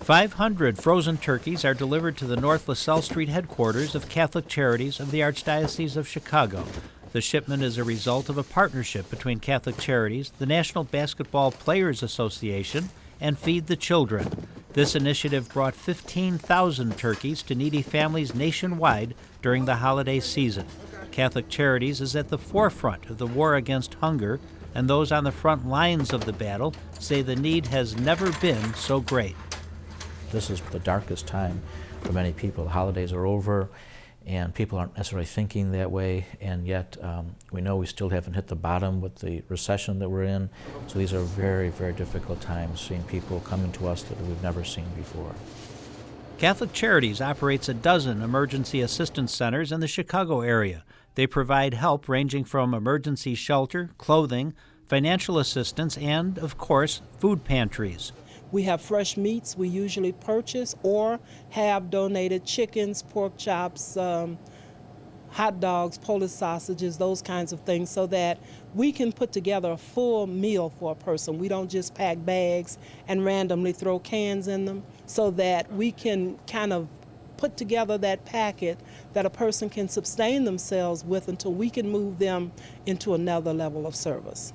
500 frozen turkeys are delivered to the North LaSalle Street headquarters of Catholic Charities of the Archdiocese of Chicago. The shipment is a result of a partnership between Catholic Charities, the National Basketball Players Association, and Feed the Children. This initiative brought 15,000 turkeys to needy families nationwide during the holiday season. Catholic Charities is at the forefront of the war against hunger, and those on the front lines of the battle say the need has never been so great. This is the darkest time for many people. The holidays are over, and people aren't necessarily thinking that way, and yet we know we still haven't hit the bottom with the recession that we're in. So these are very, very difficult times, seeing people coming to us that we've never seen before. Catholic Charities operates a dozen emergency assistance centers in the Chicago area. They provide help ranging from emergency shelter, clothing, financial assistance, and, of course, food pantries. We have fresh meats we usually purchase or have donated chickens, pork chops, hot dogs, Polish sausages, those kinds of things, so that we can put together a full meal for a person. We don't just pack bags and randomly throw cans in them, so that we can kind of put together that packet that a person can sustain themselves with until we can move them into another level of service.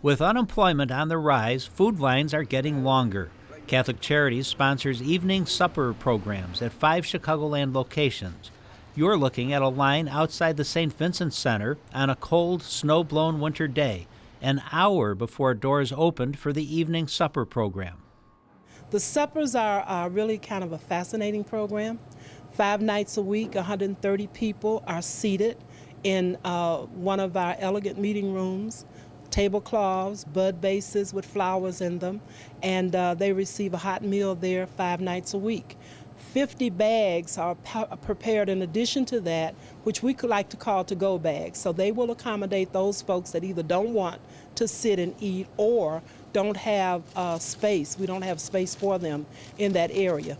With unemployment on the rise, food lines are getting longer. Catholic Charities sponsors evening supper programs at 5 Chicagoland locations. You're looking at a line outside the St. Vincent Center on a cold, snow-blown winter day, an hour before doors opened for the evening supper program. The suppers are really kind of a fascinating program. 5 nights a week, 130 people are seated in one of our elegant meeting rooms. Tablecloths, bud bases with flowers in them, and they receive a hot meal there 5 nights a week. 50 bags are prepared in addition to that, which we could like to call to-go bags. So they will accommodate those folks that either don't want to sit and eat or don't have space. We don't have space for them in that area.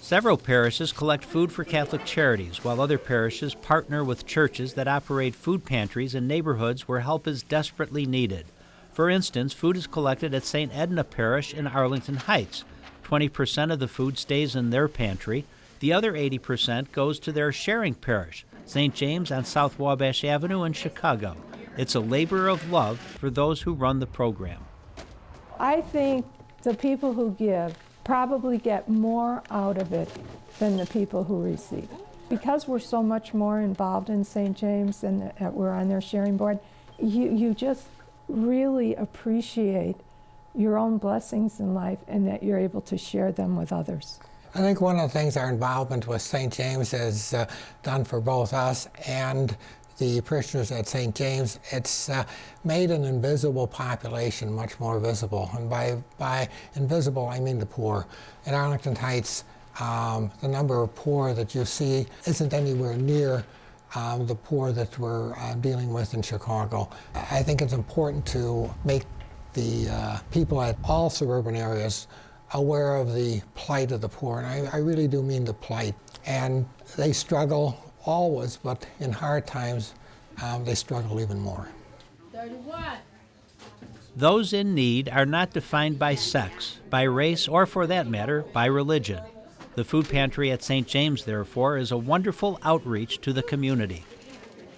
Several parishes collect food for Catholic Charities, while other parishes partner with churches that operate food pantries in neighborhoods where help is desperately needed. For instance, food is collected at St. Edna Parish in Arlington Heights. 20% of the food stays in their pantry. The other 80% goes to their sharing parish, St. James on South Wabash Avenue in Chicago. It's a labor of love for those who run the program. I think the people who give probably get more out of it than the people who receive. Because we're so much more involved in St. James and we're on their sharing board, you just really appreciate your own blessings in life and that you're able to share them with others. I think one of the things our involvement with St. James has done for both us and the parishioners at St. James, it's made an invisible population much more visible. And by invisible, I mean the poor. In Arlington Heights, the number of poor that you see isn't anywhere near the poor that we're dealing with in Chicago. I think it's important to make the people at all suburban areas aware of the plight of the poor, and I really do mean the plight. And they struggle always, but in hard times, they struggle even more. 31. Those in need are not defined by sex, by race, or for that matter, by religion. The food pantry at St. James, therefore, is a wonderful outreach to the community.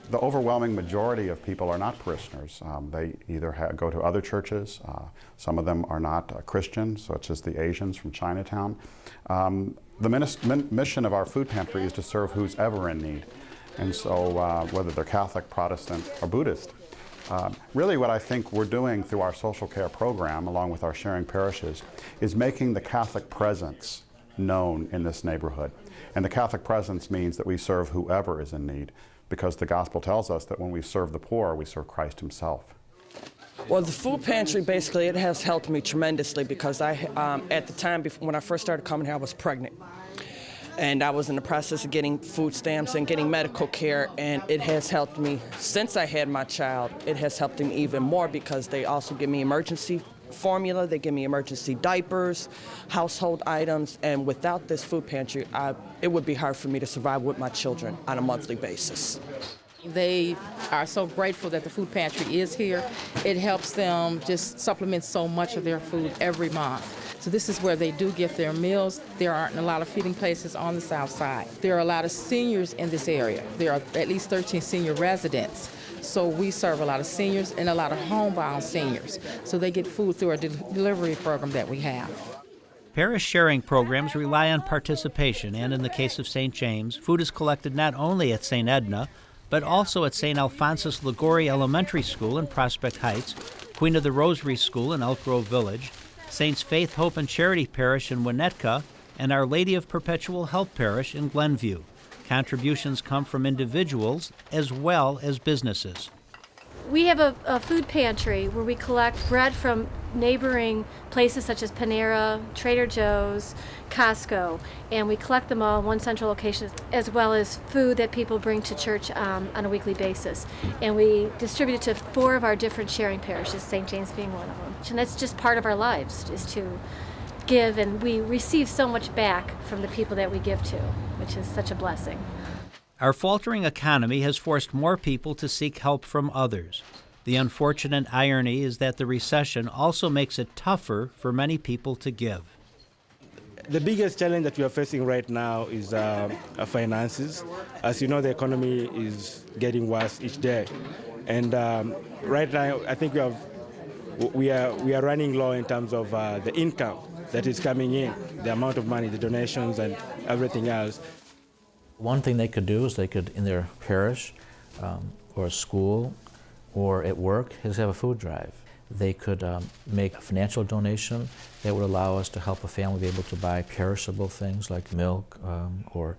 The overwhelming majority of people are not parishioners. They either go to other churches. Some of them are not Christian, such as the Asians from Chinatown. The mission of our food pantry is to serve who's ever in need. And so whether they're Catholic, Protestant, or Buddhist. Really what I think we're doing through our social care program, along with our sharing parishes, is making the Catholic presence known in this neighborhood. And the Catholic presence means that we serve whoever is in need, because the gospel tells us that when we serve the poor, we serve Christ himself. Well, the food pantry, basically, it has helped me tremendously because I, at the time, when I first started coming here, I was pregnant. And I was in the process of getting food stamps and getting medical care, and it has helped me. Since I had my child, it has helped me even more because they also give me emergency formula, they give me emergency diapers, household items, and without this food pantry, it would be hard for me to survive with my children on a monthly basis. They are so grateful that the food pantry is here. It helps them just supplement so much of their food every month. So this is where they do get their meals. There aren't a lot of feeding places on the south side. There are a lot of seniors in this area. There are at least 13 senior residents. So we serve a lot of seniors and a lot of homebound seniors. So they get food through our delivery program that we have. Parish sharing programs rely on participation, and in the case of St. James, food is collected not only at St. Edna, but also at St. Alphonsus Liguori Elementary School in Prospect Heights, Queen of the Rosary School in Elk Grove Village, Saints Faith, Hope, and Charity Parish in Winnetka, and Our Lady of Perpetual Help Parish in Glenview. Contributions come from individuals as well as businesses. We have a food pantry where we collect bread from neighboring places such as Panera, Trader Joe's, Costco, and we collect them all in one central location, as well as food that people bring to church on a weekly basis. And we distribute it to 4 of our different sharing parishes, St. James being one of them. And that's just part of our lives, is to give, and we receive so much back from the people that we give to, which is such a blessing. Our faltering economy has forced more people to seek help from others. The unfortunate irony is that the recession also makes it tougher for many people to give. The biggest challenge that we are facing right now is finances. As you know, the economy is getting worse each day. And right now, I think we are running low in terms of the income that is coming in, the amount of money, the donations, and everything else. One thing they could do is they could, in their parish or a school or at work, is have a food drive. They could make a financial donation that would allow us to help a family be able to buy perishable things like milk or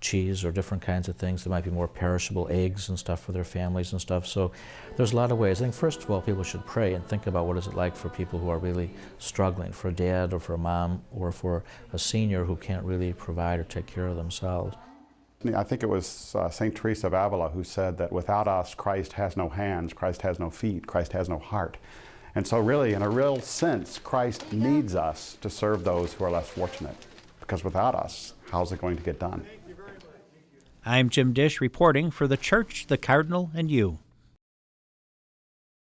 cheese or different kinds of things that might be more perishable, eggs and stuff for their families and stuff. So there's a lot of ways. I think first of all people should pray and think about what is it like for people who are really struggling, for a dad or for a mom or for a senior who can't really provide or take care of themselves. I think it was St. Teresa of Avila who said that without us, Christ has no hands, Christ has no feet, Christ has no heart. And so really, in a real sense, Christ needs us to serve those who are less fortunate, because without us, how's it going to get done? I'm Jim Dish reporting for the Church, the Cardinal, and you.